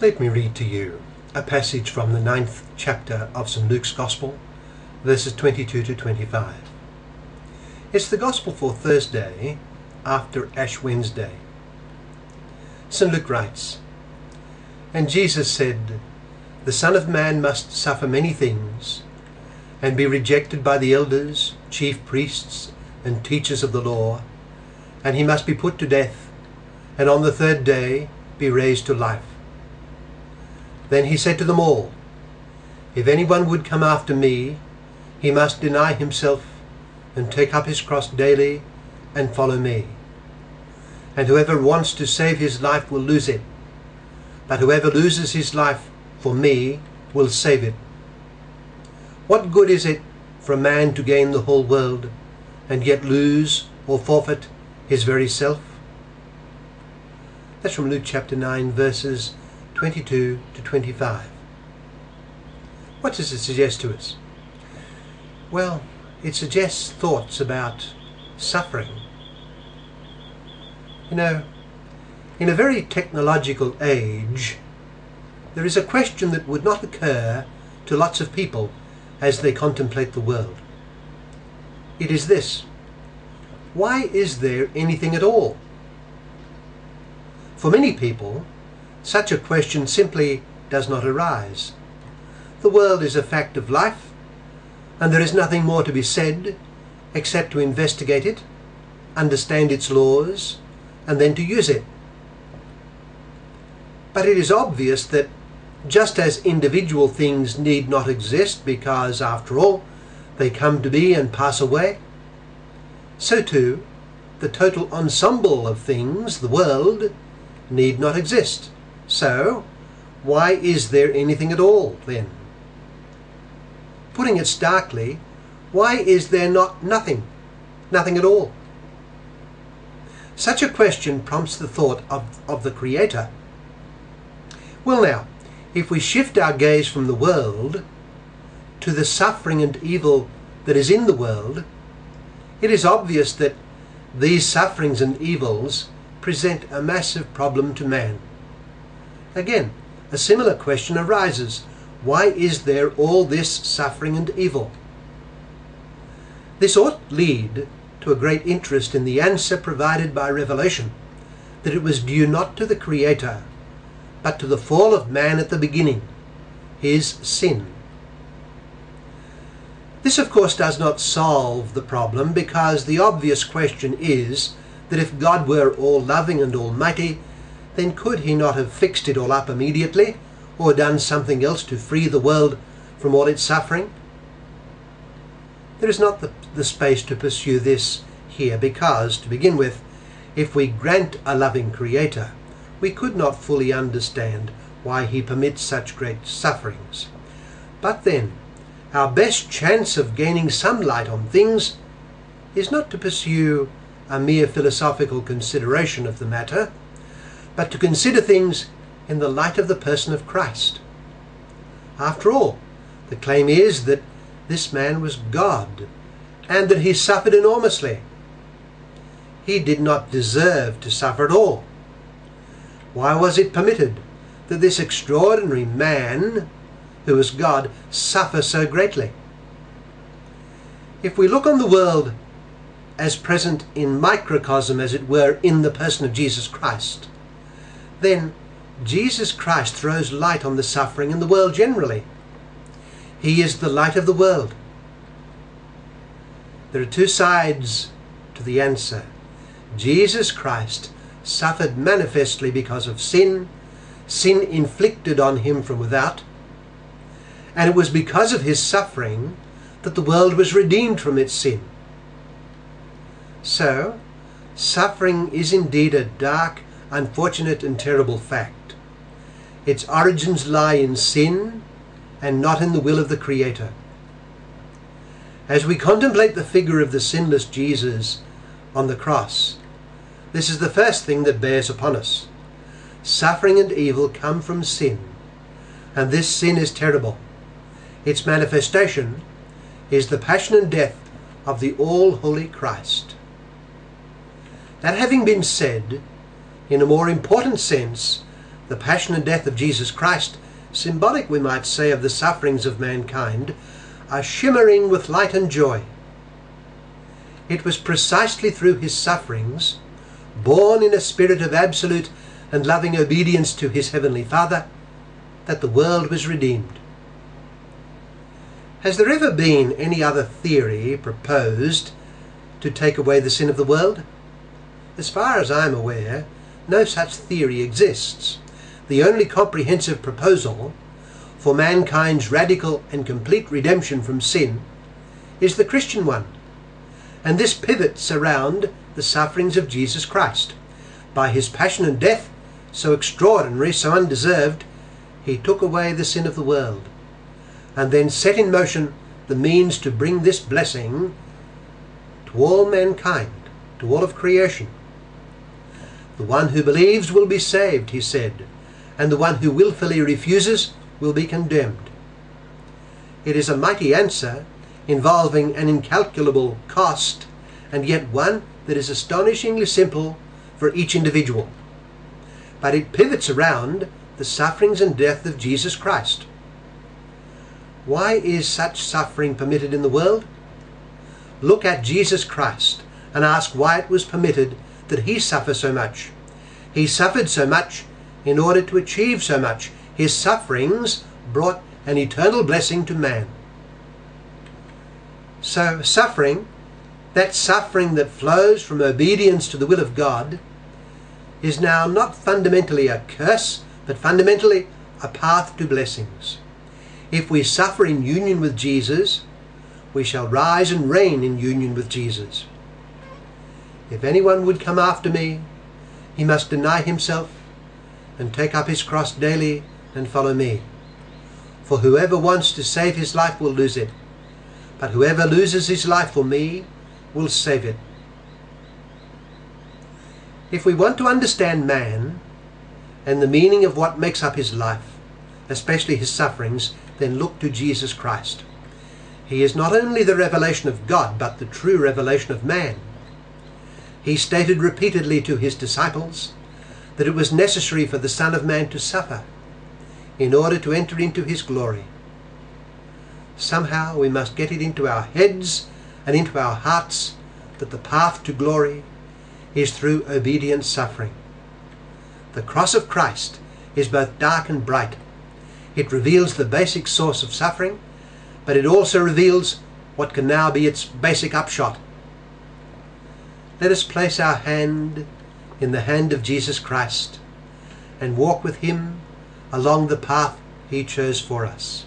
Let me read to you a passage from the 9th chapter of St. Luke's Gospel, verses 22 to 25. It's the Gospel for Thursday after Ash Wednesday. St. Luke writes, "And Jesus said, The Son of Man must suffer many things, and be rejected by the elders, chief priests, and teachers of the law, and he must be put to death, and on the third day be raised to life." Then he said to them all, "If anyone would come after me, he must deny himself, and take up his cross daily, and follow me. And whoever wants to save his life will lose it, but whoever loses his life for me will save it. What good is it for a man to gain the whole world, and yet lose or forfeit his very self?" That's from Luke chapter 9, verses 22 to 25. What does it suggest to us? Well, it suggests thoughts about suffering. You know, in a very technological age, there is a question that would not occur to lots of people as they contemplate the world. It is this: why is there anything at all? For many people, such a question simply does not arise. The world is a fact of life, and there is nothing more to be said except to investigate it, understand its laws, and then to use it. But it is obvious that just as individual things need not exist because, after all, they come to be and pass away, so too the total ensemble of things, the world, need not exist. So, why is there anything at all, then? Putting it starkly, why is there not nothing at all? Such a question prompts the thought of the Creator. Well now, if we shift our gaze from the world to the suffering and evil that is in the world, it is obvious that these sufferings and evils present a massive problem to man. Again, a similar question arises: why is there all this suffering and evil? This ought lead to a great interest in the answer provided by Revelation, that it was due not to the Creator, but to the fall of man at the beginning, his sin. This, of course, does not solve the problem, because the obvious question is that if God were all-loving and almighty, then could he not have fixed it all up immediately, or done something else to free the world from all its suffering? There is not the space to pursue this here, because, to begin with, if we grant a loving Creator, we could not fully understand why he permits such great sufferings. But then, our best chance of gaining some light on things is not to pursue a mere philosophical consideration of the matter, but to consider things in the light of the person of Christ. After all, the claim is that this man was God, and that he suffered enormously. He did not deserve to suffer at all. Why was it permitted that this extraordinary man, who was God, suffer so greatly? If we look on the world as present in microcosm, as it were, in the person of Jesus Christ, then Jesus Christ throws light on the suffering in the world generally. He is the light of the world. There are two sides to the answer. Jesus Christ suffered manifestly because of sin inflicted on him from without, and it was because of his suffering that the world was redeemed from its sin. So, suffering is indeed a dark, unfortunate and terrible fact. Its origins lie in sin and not in the will of the Creator. As we contemplate the figure of the sinless Jesus on the cross, this is the first thing that bears upon us. Suffering and evil come from sin, and this sin is terrible. Its manifestation is the passion and death of the all-holy Christ. That having been said, in a more important sense, The passion and death of Jesus Christ, symbolic, we might say, of the sufferings of mankind, are shimmering with light and joy. It was precisely through his sufferings, born in a spirit of absolute and loving obedience to his heavenly Father, that the world was redeemed. Has there ever been any other theory proposed to take away the sin of the world? As far as I am aware, no such theory exists. The only comprehensive proposal for mankind's radical and complete redemption from sin is the Christian one, and this pivots around the sufferings of Jesus Christ. By his passion and death, so extraordinary, so undeserved, he took away the sin of the world, and then set in motion the means to bring this blessing to all mankind, to all of creation. The one who believes will be saved, he said, and the one who willfully refuses will be condemned. It is a mighty answer, involving an incalculable cost, and yet one that is astonishingly simple for each individual. But it pivots around the sufferings and death of Jesus Christ. Why is such suffering permitted in the world? Look at Jesus Christ and ask why it was permitted that he suffer so much. He suffered so much in order to achieve so much. His sufferings brought an eternal blessing to man. So suffering, that suffering that flows from obedience to the will of God, is now not fundamentally a curse, but fundamentally a path to blessings. If we suffer in union with Jesus, we shall rise and reign in union with Jesus. If anyone would come after me, he must deny himself and take up his cross daily and follow me. For whoever wants to save his life will lose it, but whoever loses his life for me will save it. If we want to understand man and the meaning of what makes up his life, especially his sufferings, then look to Jesus Christ. He is not only the revelation of God, but the true revelation of man. He stated repeatedly to his disciples that it was necessary for the Son of Man to suffer in order to enter into his glory. Somehow we must get it into our heads and into our hearts that the path to glory is through obedient suffering. The cross of Christ is both dark and bright. It reveals the basic source of suffering, but it also reveals what can now be its basic upshot. Let us place our hand in the hand of Jesus Christ and walk with him along the path he chose for us.